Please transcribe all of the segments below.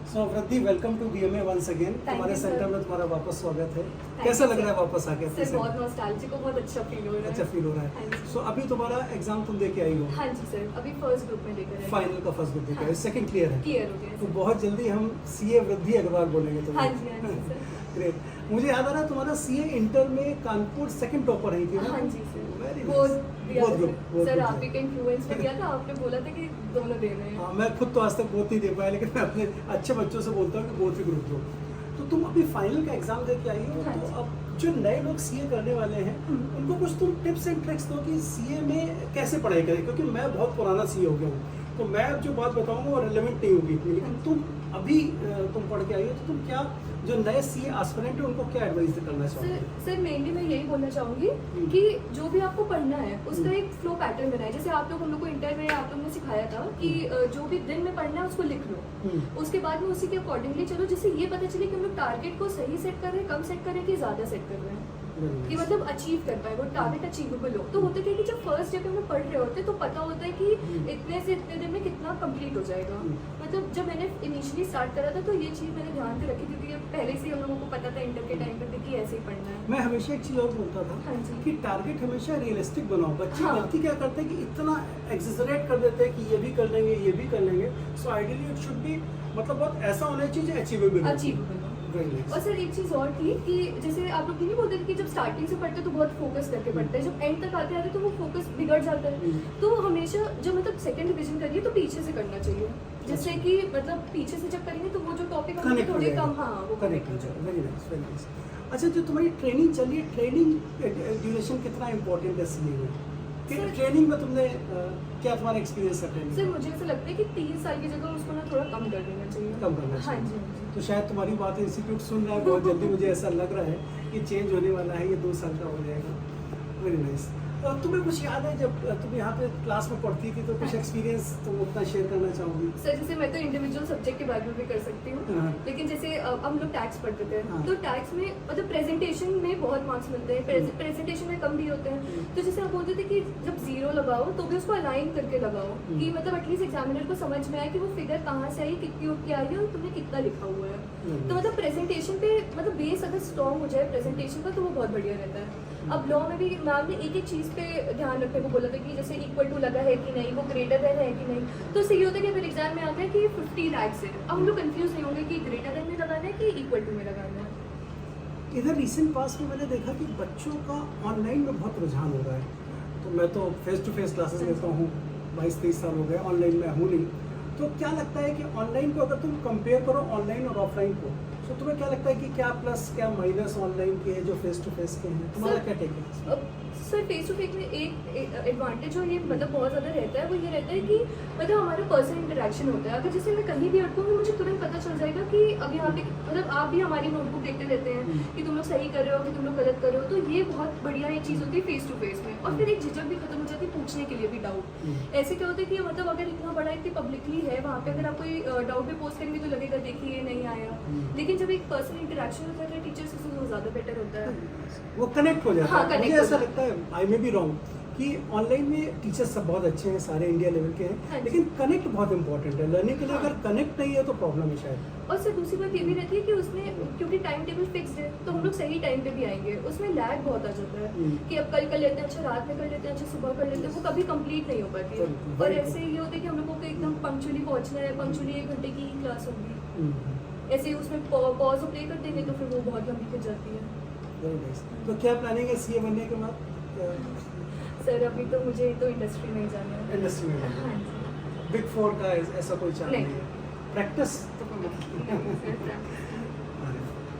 So Vriddhi, welcome to BMA once again. हमारे centre में तुम्हारा वापस स्वागत है। कैसा लग रहा है वापस आके? सर बहुत नॉस्टैल्जिक और बहुत अच्छा फील हो रहा है। अच्छा फील हो रहा है। सो अभी तुम्हारा एग्जाम तुम दे के आई हो? हाँ जी सर, अभी फर्स्ट ग्रुप में लेकर आई। फाइनल का फर्स्ट ग्रुप दे के आई, सेकंड क्लियर है? क्लियर हो गया। तो बहुत जल्दी हम सीए वृद्धि अग्रवाल बोलेंगे तुम्हें। हाँ जी सर। ग्रेट। मुझे याद आ रहा है तुम्हारा सीए इंटर में कानपुर सेकंड टॉपर रही थी ना? हाँ जी सर। बहुत गुड सर आप ही के इन्फ्लुएंस पे दिया था, आपने बोला था कि दोनों दे रहे हैं। हाँ, मैं खुद तो आज तक बहुत नहीं दे पाया, लेकिन मैं अपने अच्छे बच्चों से बोलता हूँ कि बहुत ही ग्रुप दो। तो तुम अभी फाइनल का एग्जाम दे के आई हो, हाँ तो अब जो नए लोग सीए करने वाले हैं उनको कुछ तुम टिप्स एंड ट्रिक्स दो कि सीए में कैसे पढ़ाई करें, क्योंकि मैं बहुत पुराना सीए हो गया हूँ, तो मैं जो बात बताऊंगा वो रिलेवेंट नहीं होगी इतनी, लेकिन तुम अभी तुम पढ़ के आई हो, तो तुम क्या जो नए सीए एस्पिरेंट है उनको क्या एडवाइस करना चाहोगे? सर मेनली मैं यही बोलना चाहूँगी कि जो भी आपको पढ़ना है उसका एक फ्लो पैटर्न बनाए। जैसे आप लोग हम लोग को इंटर में आप लोग ने सिखाया था कि जो भी दिन में पढ़ना है उसको लिख लो, उसके बाद में उसी के अकॉर्डिंगली चलो, जिससे ये पता चले कि हम लोग टारगेट को सही सेट कर रहे हैं, कम सेट कर रहे हैं कि ज़्यादा सेट कर रहे हैं, कि मतलब अचीव कर पाए वो टारगेट अचीवेबल हो। तो होता क्या है कि जब फर्स्ट डे पे हम पढ़ रहे होते हैं तो पता होता है कि इतने से इतने दिन में कितना कंप्लीट हो जाएगा। मतलब जब मैंने इनिशियली स्टार्ट करा था तो ये चीज़ मैंने ध्यान से रखी, क्योंकि पहले से हम लोगों को पता था इंटर के टाइम पे कि ऐसे ही पढ़ना है। मैं हमेशा एक चीज़ और बोलता था, हाँ जी, कि टारगेट हमेशा रियलिस्टिक बनाओ। बच्चे हाँ, गलती क्या करते हैं कि इतना एक्सेजरेट कर देते हैं कि ये भी कर लेंगे ये भी कर लेंगे। So ideally it should be, मतलब बहुत ऐसा होना चाहिए अचीवेबल। और सर एक चीज़ और थी कि जैसे आप लोग नहीं बोलते कि जब स्टार्टिंग से पढ़ते तो बहुत फोकस करके पढ़ते हैं, जब एंड तक आते आते तो वो फोकस बिगड़ जाता है। तो हमेशा जब मतलब सेकंड रिवीजन करिए तो पीछे से करना चाहिए, जिससे कि मतलब पीछे से जब करेंगे तो वो जो टॉपिक हमें थोड़े कम, हाँ वो कनेक्ट हो जाए। Very nice, very nice. अच्छा, जो तुम्हारी ट्रेनिंग चली है, ट्रेनिंग ड्यूरेशन कितना इम्पोर्टेंट है सीए में? ट्रेनिंग में तुमने क्या तुम्हारा एक्सपीरियंस है ट्रेनिंग? सर मुझे ऐसा लगता है कि 3 साल की जगह उसको ना थोड़ा कम कर देना चाहिए। कम करना हाँ चाहिए। जी। तो शायद तुम्हारी बात इंस्टीट्यूट सुन रहा है बहुत जल्दी, मुझे ऐसा लग रहा है कि चेंज होने वाला है, ये 2 साल का हो जाएगा। Very nice. तुम्हें कुछ याद है जब तुम यहाँ पे क्लास में पढ़ती थी, तो कुछ एक्सपीरियंस तुम अपना शेयर करना चाहोगी? सर जैसे मैं तो इंडिविजुअल सब्जेक्ट के बारे में भी कर सकती हूँ, लेकिन जैसे हम लोग टैक्स पढ़ते थे, तो टैक्स में मतलब प्रेजेंटेशन में बहुत मार्क्स मिलते हैं, प्रेजेंटेशन में कम भी होते हैं। तो जैसे आप बोलते थे कि जब 0 लगाओ तो भी उसको अलाइन करके लगाओ, कि मतलब एटलीस्ट एग्जामिनर को समझ में आए कि वो फिगर कहाँ से आई, कितनी उठ के आई है और तुमने कितना लिखा हुआ है। तो मतलब प्रेजेंटेशन पे मतलब बेस अगर स्ट्रॉन्ग हो जाए प्रेजेंटेशन का तो वो बहुत बढ़िया रहता है। अब लॉ में भी मैम ने एक एक चीज़ पे ध्यान रखने को बोला था कि जैसे इक्वल टू लगा है कि नहीं, वो ग्रेटर देन है कि नहीं। तो इससे ये होता है कि अगर एग्जाम में आता है कि 50 लैक्स है, अब हम लोग कंफ्यूज नहीं होंगे कि ग्रेटर देन में लगाना है कि इक्वल टू में लगाना है। इधर रिसेंट पास में मैंने देखा कि बच्चों का ऑनलाइन में बहुत रुझान हो रहा है। तो मैं तो फेस टू फेस क्लासेस लेता हूँ, 22-23 साल हो गए, ऑनलाइन में हूँ नहीं। तो क्या लगता है कि ऑनलाइन को अगर तुम कंपेयर करो ऑनलाइन और ऑफलाइन को, तो तुम्हें क्या लगता है कि क्या प्लस क्या माइनस ऑनलाइन के है जो फेस टू फेस के हैं? तुम्हारा क्या टेक है? सर फेस टू फेस में एक एडवांटेज जो ये मतलब बहुत ज़्यादा रहता है वो ये रहता है कि मतलब हमारा पर्सनल इंटरेक्शन होता है। अगर जैसे मैं कहीं भी अटकूँगी मुझे तुरंत पता चल जाएगा कि अब यहाँ पे मतलब आप भी हमारी नोटबुक देखते रहते हैं कि तुम लोग सही कर रहे हो कि तुम लोग गलत कर रहे हो। तो ये बहुत बढ़िया ये चीज़ होती है फेस टू फेस में। और फिर एक झिझक भी खत्म हो जाती है पूछने के लिए भी डाउट। ऐसे क्या होता है कि मतलब अगर इतना बड़ा इतनी पब्लिकली है वहाँ पे अगर आप कोई डाउट भी पोस्ट करेंगे तो लगेगा देखिए ये नहीं आया। लेकिन जब एक पर्सनल इंटरेक्शन होता है टीचर से तो ज़्यादा बेटर होता है, वो कनेक्ट हो जाता है। मुझे ऐसा लगता है, आई मे बी रॉन्ग, कि ऑनलाइन में टीचर्स सब बहुत अच्छे हैं, सारे इंडिया लेवल के हैं, लेकिन कनेक्ट बहुत इंपॉर्टेंट है लर्निंग के लिए। अगर कनेक्ट नहीं है तो प्रॉब्लम है शायद। और सर दूसरी बात ये भी रहती है कि उसमें क्योंकि टाइम टेबल फिक्स है तो हम लोग सही टाइम पे भी आएंगे, उसमें लैग बहुत आ जाता है कि अब कल कर लेते हैं, अच्छा रात में कर लेते हैं, अच्छा सुबह कर लेते हैं, वो कभी कंप्लीट नहीं हो पाती है। और ऐसे ये होता है कि हम लोगों को एकदम पंक्चुअली पहुंचना है, पंक्चुअली 1 घंटे की क्लास होगी, ऐसे उसमें पॉज प्ले कर देंगे तो फिर वो बहुत लंबी खिंच जाती है। तो क्या प्लानिंग है सीए बनने के बाद? सर अभी तो मुझे तो इंडस्ट्री में ही जाना है। इंडस्ट्री में? हाँ जी। बिग 4 का ऐसा कोई चांस नहीं है? प्रैक्टिस तो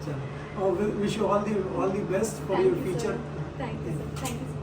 चलो, wish you all the best for your future. Thank you sir, thank you.